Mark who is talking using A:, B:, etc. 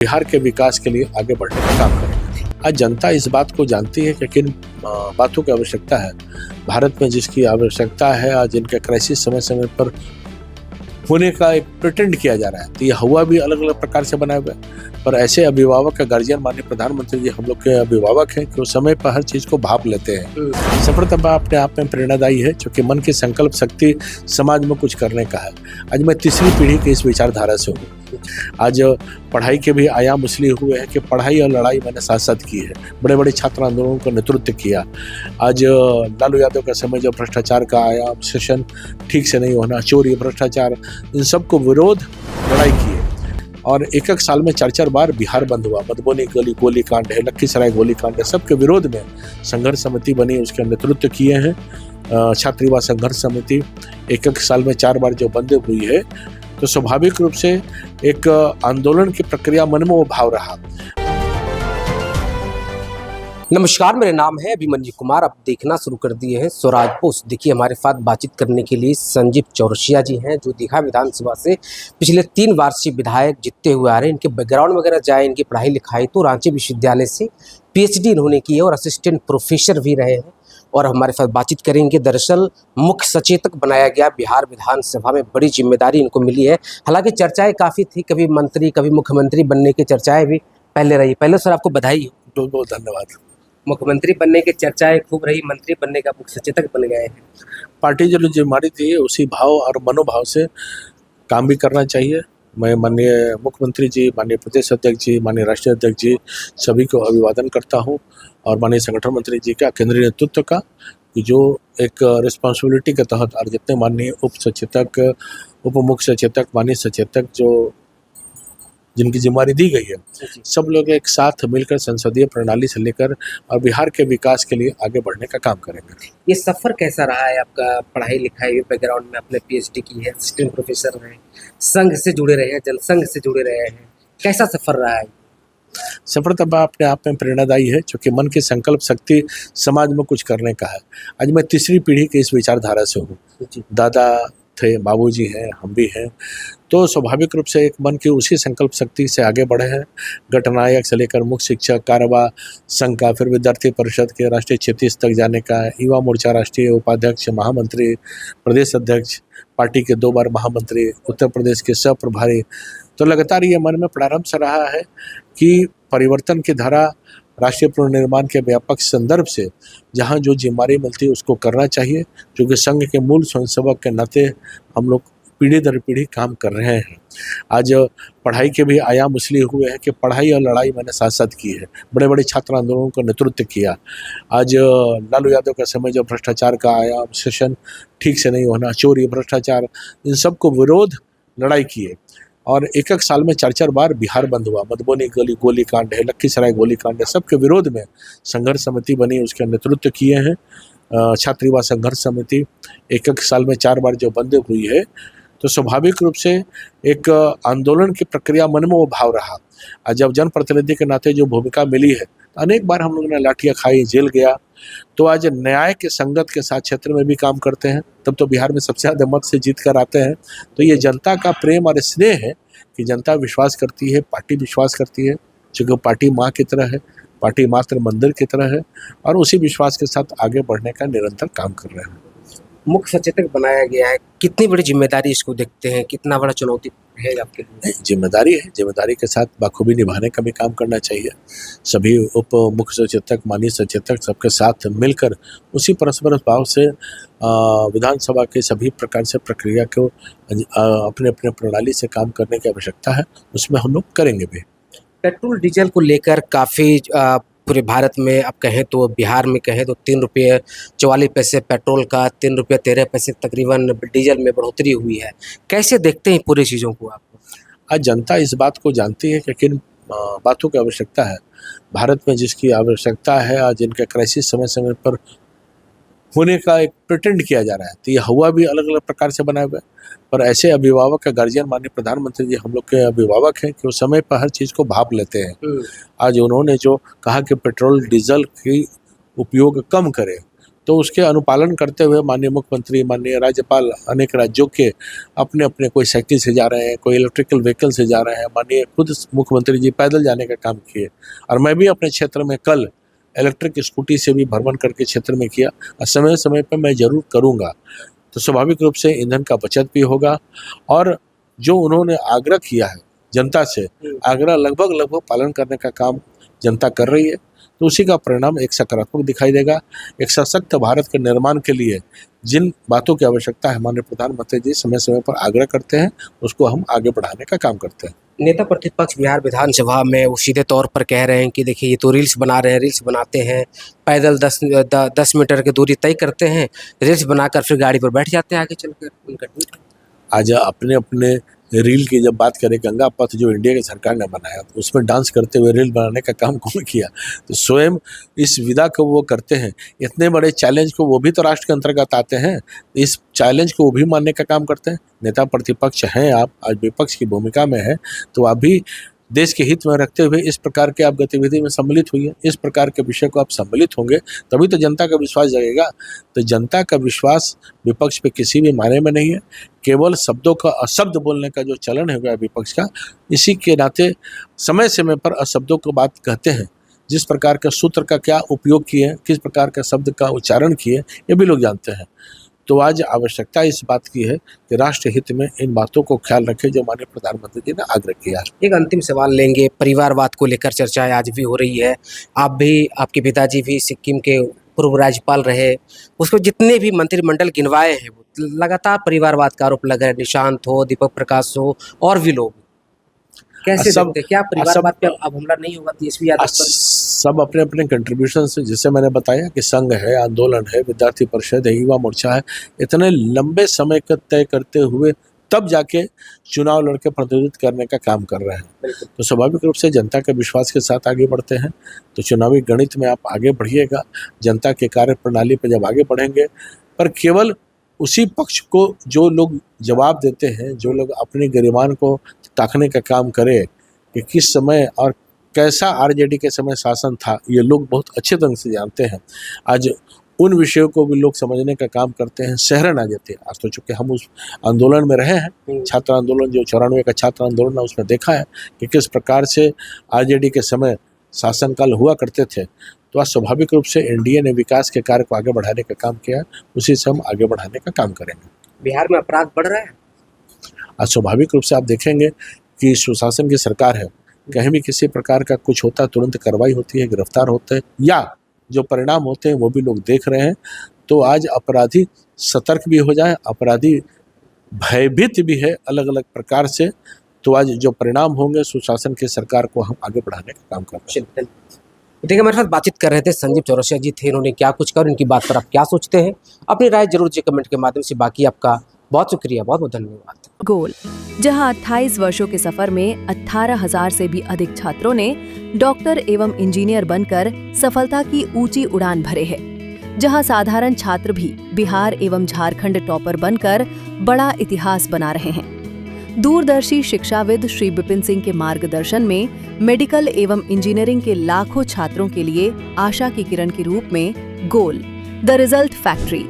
A: बिहार के विकास के लिए आगे बढ़ने का काम करेंगे। आज जनता इस बात को जानती है कि किन बातों की आवश्यकता है। भारत में जिसकी आवश्यकता है, आज इनके क्राइसिस समय समय पर होने का एक प्रिटेंड किया जा रहा है। तो ये हुआ भी अलग अलग प्रकार से बनाए हुए, पर ऐसे अभिभावक का गार्जियन माननीय प्रधानमंत्री जी हम लोग के अभिभावक हैं कि वो समय पर हर चीज को भाप लेते हैं। सफलता अपने आप में प्रेरणादायी है, क्योंकि मन की संकल्प शक्ति समाज में कुछ करने का है। आज मैं तीसरी पीढ़ी की इस विचारधारा से हूँ। आज पढ़ाई के भी आयाम इसलिए हुए हैं कि पढ़ाई और लड़ाई मैंने साथ साथ की है। बड़े बड़े छात्र आंदोलनों का नेतृत्व किया। आज लालू यादव का समय जब भ्रष्टाचार का आयाम, सेशन ठीक से नहीं होना, चोरी, भ्रष्टाचार, इन सबको विरोध लड़ाई की है। और एक एक साल में 4-4 बार बिहार बंद हुआ। मधुबनी गोली कांड है, लखीसराय गोली कांड है, सबके विरोध में संघर्ष समिति बनी, उसके नेतृत्व किए हैं। छात्र युवा संघर्ष समिति एक एक साल में 4 बार जो बंद हुई है, तो स्वाभाविक रूप से एक आंदोलन की प्रक्रिया मन में वो भाव रहा।
B: नमस्कार, मेरा नाम है अभिमन्यु कुमार। आप देखना शुरू कर दिए हैं स्वराज पोस्ट। देखिए, हमारे साथ बातचीत करने के लिए संजीव चौरसिया जी हैं, जो दीघा विधानसभा से पिछले 3 बार से विधायक जीतते हुए आ रहे हैं। इनके बैकग्राउंड वगैरह जाए, इनकी पढ़ाई लिखाई तो रांची विश्वविद्यालय से PhD इन्होंने की है और असिस्टेंट प्रोफेसर भी रहे हैं। और हमारे साथ बातचीत करेंगे। दरअसल मुख्य सचेतक बनाया गया बिहार विधानसभा में, बड़ी जिम्मेदारी इनको मिली है। हालांकि चर्चाएं काफ़ी थी, कभी मंत्री कभी मुख्यमंत्री बनने की चर्चाएं भी पहले रही। पहले सर आपको बधाई हो।
A: बहुत बहुत धन्यवाद।
B: मुख्यमंत्री बनने की चर्चाएं खूब रही, मंत्री बनने का मुख्य सचेतक बन गए हैं।
A: पार्टी जो जिम्मेदारी थी उसी भाव और मनोभाव से काम भी करना चाहिए। मैं माननीय मुख्यमंत्री जी, माननीय प्रदेश अध्यक्ष जी, माननीय राष्ट्रीय अध्यक्ष जी सभी को अभिवादन करता हूं, और माननीय संगठन मंत्री जी का, केंद्रीय नेतृत्व का, कि जो एक रिस्पॉन्सिबिलिटी के तहत और जितने माननीय उप सचेतक, उप मुख्य सचेतक, माननीय सचेतक जो जिनकी जिम्मेदारी दी गई है, सब लोग एक साथ मिलकर संसदीय प्रणाली से लेकर और बिहार के विकास के लिए आगे बढ़ने का काम करेंगे।
B: ये सफ़र कैसा रहा है आपका? पढ़ाई लिखाई बैकग्राउंड में आपने PhD की है, असिस्टेंट प्रोफेसर रहे, संघ से जुड़े रहे हैं, जनसंघ से जुड़े रहे हैं, कैसा सफ़र रहा है?
A: सफलता अपने आप में प्रेरणादायी है, क्योंकि मन की संकल्प शक्ति समाज में कुछ करने का है। आज मैं तीसरी पीढ़ी की इस विचारधारा से हूँ। दादा थे, बाबूजी हैं, हम भी हैं, तो स्वाभाविक रूप से एक मन की उसी संकल्प शक्ति से आगे बढ़े हैं। गठनायक से लेकर मुख्य शिक्षक, कारवा संघ का, फिर विद्यार्थी परिषद के राष्ट्रीय क्षेत्रीय तक जाने का, युवा मोर्चा राष्ट्रीय उपाध्यक्ष, महामंत्री, प्रदेश अध्यक्ष, पार्टी के 2 बार महामंत्री, उत्तर प्रदेश के सह प्रभारी। तो लगातार ये मन में प्रारंभ से रहा है कि परिवर्तन की धारा, राष्ट्रीय पुनर्निर्माण के व्यापक संदर्भ से जहाँ जो जिम्मेदारी मिलती है उसको करना चाहिए, क्योंकि संघ के मूल स्वयंसेवक के नाते हम लोग पीढ़ी दर पीढ़ी काम कर रहे हैं। आज पढ़ाई के भी आयाम इसलिए हुए हैं कि पढ़ाई और लड़ाई मैंने साथ साथ की है। बड़े बड़े छात्र आंदोलनों का नेतृत्व किया। आज लालू यादव का समय जब भ्रष्टाचार का आयाम, सेशन ठीक से नहीं होना, चोरी, भ्रष्टाचार, इन सबको विरोध लड़ाई की है। और एक एक साल में 4-4 बार बिहार बंद हुआ। मधुबनी गोली कांड है, लखीसराय गोली कांड है, सबके विरोध में संघर्ष समिति बनी, उसके नेतृत्व किए हैं। छात्र युवा संघर्ष समिति एक एक साल में 4 बार जो बंद हुई है, तो स्वाभाविक रूप से एक आंदोलन की प्रक्रिया मन में वो भाव रहा। और जब जनप्रतिनिधि के नाते जो भूमिका मिली है, तो अनेक बार हम लोगों ने लाठियाँ खाई, जेल गया, तो आज न्याय के संगत के साथ क्षेत्र में भी काम करते हैं। तब तो बिहार में सबसे ज़्यादा मत से जीत कर आते हैं। तो ये जनता का प्रेम और स्नेह है कि जनता विश्वास करती है, पार्टी विश्वास करती है, क्योंकि पार्टी माँ की तरह है, पार्टी मात्र मंदिर की तरह है, और उसी विश्वास के साथ आगे बढ़ने का निरंतर काम कर रहे हैं।
B: मुख्य सचेतक बनाया गया है, कितनी बड़ी जिम्मेदारी इसको देखते हैं, कितना बड़ा चुनौती है आपके लिए?
A: जिम्मेदारी है, जिम्मेदारी के साथ बखूबी निभाने का भी काम करना चाहिए। सभी उप मुख्य सचेतक, माननीय सचेतक सबके साथ मिलकर उसी परस्पर भाव से विधानसभा के सभी प्रकार से प्रक्रिया को अपने अपने प्रणाली से काम करने की आवश्यकता है, उसमें हम लोग करेंगे भी।
B: पेट्रोल डीजल को लेकर काफ़ी पूरे भारत में आप कहें तो, बिहार में कहें तो 3 रुपये 44 पैसे पेट्रोल का, 3 रुपये 13 पैसे तकरीबन डीजल में बढ़ोतरी हुई है। कैसे देखते हैं पूरी चीज़ों को आप?
A: आज जनता इस बात को जानती है कि किन बातों की आवश्यकता है। भारत में जिसकी आवश्यकता है, आज इनके क्राइसिस समय समय पर होने का एक प्रिटेंड किया जा रहा है। तो ये हुआ भी अलग अलग प्रकार से बनाए हुए, पर ऐसे अभिभावक का गार्जियन माननीय प्रधानमंत्री जी हम लोग के अभिभावक हैं कि वो समय पर हर चीज़ को भाप लेते हैं। आज उन्होंने जो कहा कि पेट्रोल डीजल की उपयोग कम करें, तो उसके अनुपालन करते हुए माननीय मुख्यमंत्री, माननीय राज्यपाल अनेक राज्यों के अपने अपने, कोई साइकिल से जा रहे हैं, कोई इलेक्ट्रिकल व्हीकल से जा रहे हैं, माननीय खुद मुख्यमंत्री जी पैदल जाने का काम किए। और मैं भी अपने क्षेत्र में कल इलेक्ट्रिक स्कूटी से भी भ्रमण करके क्षेत्र में किया, और समय समय पर मैं जरूर करूँगा। तो स्वाभाविक रूप से ईंधन का बचत भी होगा, और जो उन्होंने आग्रह किया है जनता से, आग्रह लगभग पालन करने का काम जनता कर रही है। तो उसी का परिणाम एक सकारात्मक दिखाई देगा। एक सशक्त भारत के निर्माण के लिए जिन बातों की आवश्यकता है माननीय प्रधानमंत्री जी समय समय पर आग्रह करते हैं, उसको हम आगे बढ़ाने का काम करते हैं।
B: नेता प्रतिपक्ष बिहार विधानसभा में वो सीधे तौर पर कह रहे हैं कि देखिए ये तो रील्स बना रहे हैं, रील्स बनाते हैं, पैदल 10 मीटर की दूरी तय करते हैं, रील्स बनाकर फिर गाड़ी पर बैठ जाते हैं आगे चलकर। उनका ट्वीट
A: आज अपने अपने रील की जब बात करें, गंगा पथ जो इंडिया की सरकार ने बनाया, तो उसमें डांस करते हुए रील बनाने का काम कौन किया? तो स्वयं इस विधा को वो करते हैं। इतने बड़े चैलेंज को वो भी तो राष्ट्र के अंतर्गत आते हैं, इस चैलेंज को वो भी मानने का काम करते हैं। नेता प्रतिपक्ष हैं आप, आज विपक्ष की भूमिका में है, तो आप भी देश के हित में रखते हुए इस प्रकार के आप गतिविधि में सम्मिलित हुई, इस प्रकार के विषय को आप सम्मिलित होंगे, तभी तो जनता का विश्वास जगेगा। तो जनता का विश्वास विपक्ष पे किसी भी मायने में नहीं है। केवल शब्दों का अशब्द बोलने का जो चलन है विपक्ष का, इसी के नाते समय समय पर अशब्दों को बात कहते हैं। जिस प्रकार के सूत्र का क्या उपयोग किए, किस प्रकार के शब्द का उच्चारण किए, ये भी लोग जानते हैं। तो आज आवश्यकता इस बात की है कि राष्ट्र हित में इन बातों को ख्याल रखें जो माननीय प्रधानमंत्री जी ने आग्रह किया।
B: एक अंतिम सवाल लेंगे। परिवारवाद को लेकर चर्चाएं आज भी हो रही है। आप भी, आपके पिताजी भी सिक्किम के पूर्व राज्यपाल रहे, उसको जितने भी मंत्रिमंडल गिनवाए हैं वो लगातार परिवारवाद का आरोप लगा है। निशांत हो, दीपक प्रकाश हो, और भी लोग। कैसे देखते, क्या परिवारवाद पे अब हमला नहीं होगा तेजस्वी यादव पर?
A: सब अपने अपने कंट्रीब्यूशन से, जैसे मैंने बताया कि संघ है, आंदोलन है, विद्यार्थी परिषद है, युवा मोर्चा है, इतने लंबे समय का तय करते हुए तब जाके चुनाव लड़के प्रतिनिधित्व करने का काम कर रहे हैं। तो स्वाभाविक रूप से जनता के विश्वास के साथ आगे बढ़ते हैं। तो चुनावी गणित में आप आगे बढ़िएगा, जनता के कार्य प्रणाली पर जब आगे बढ़ेंगे, पर केवल उसी पक्ष को जो लोग जवाब देते हैं, जो लोग अपनी गरिमान को ताकने का काम करें कि किस समय और कैसा आरजेडी के समय शासन था, ये लोग बहुत अच्छे ढंग से जानते हैं। आज उन विषयों को भी लोग समझने का काम करते हैं, शहरन आ जाते हैं। आज तो चूँकि हम उस आंदोलन में रहे हैं, छात्र आंदोलन जो 94 का छात्र आंदोलन है, उसमें देखा है कि किस प्रकार से आरजेडी के समय शासनकाल हुआ करते थे। तो आज स्वाभाविक रूप से एनडीए ने विकास के कार्य को आगे बढ़ाने का काम किया, उसी से हम आगे बढ़ाने का काम करेंगे।
B: बिहार में अपराध बढ़ रहा है।
A: आज स्वाभाविक रूप से आप देखेंगे कि सुशासन की सरकार है, कहीं भी किसी प्रकार का कुछ होता है तुरंत कार्रवाई होती है, गिरफ्तार होते हैं, या जो परिणाम होते हैं वो भी लोग देख रहे हैं। तो आज अपराधी सतर्क भी हो जाए, अपराधी भयभीत भी है अलग अलग प्रकार से। तो आज जो परिणाम होंगे, सुशासन की सरकार को हम आगे बढ़ाने का काम करते हैं।
B: देखिए, हमारे साथ बातचीत कर रहे थे संजीव चौरसिया जी थे। इन्होंने क्या कुछ कर, इनकी बात पर आप क्या सोचते हैं, अपनी राय जरूर जी कमेंट के माध्यम से। बाकी आपका बहुत शुक्रिया, बहुत बहुत धन्यवाद।
C: गोल, जहां 28 वर्षों के सफर में 18,000 से भी अधिक छात्रों ने डॉक्टर एवं इंजीनियर बनकर सफलता की ऊंची उड़ान भरे हैं, जहां साधारण छात्र भी बिहार एवं झारखंड टॉपर बनकर बड़ा इतिहास बना रहे हैं। दूरदर्शी शिक्षाविद श्री विपिन सिंह के मार्गदर्शन में मेडिकल एवं इंजीनियरिंग के लाखों छात्रों के लिए आशा की किरण के रूप में गोल, द रिजल्ट फैक्ट्री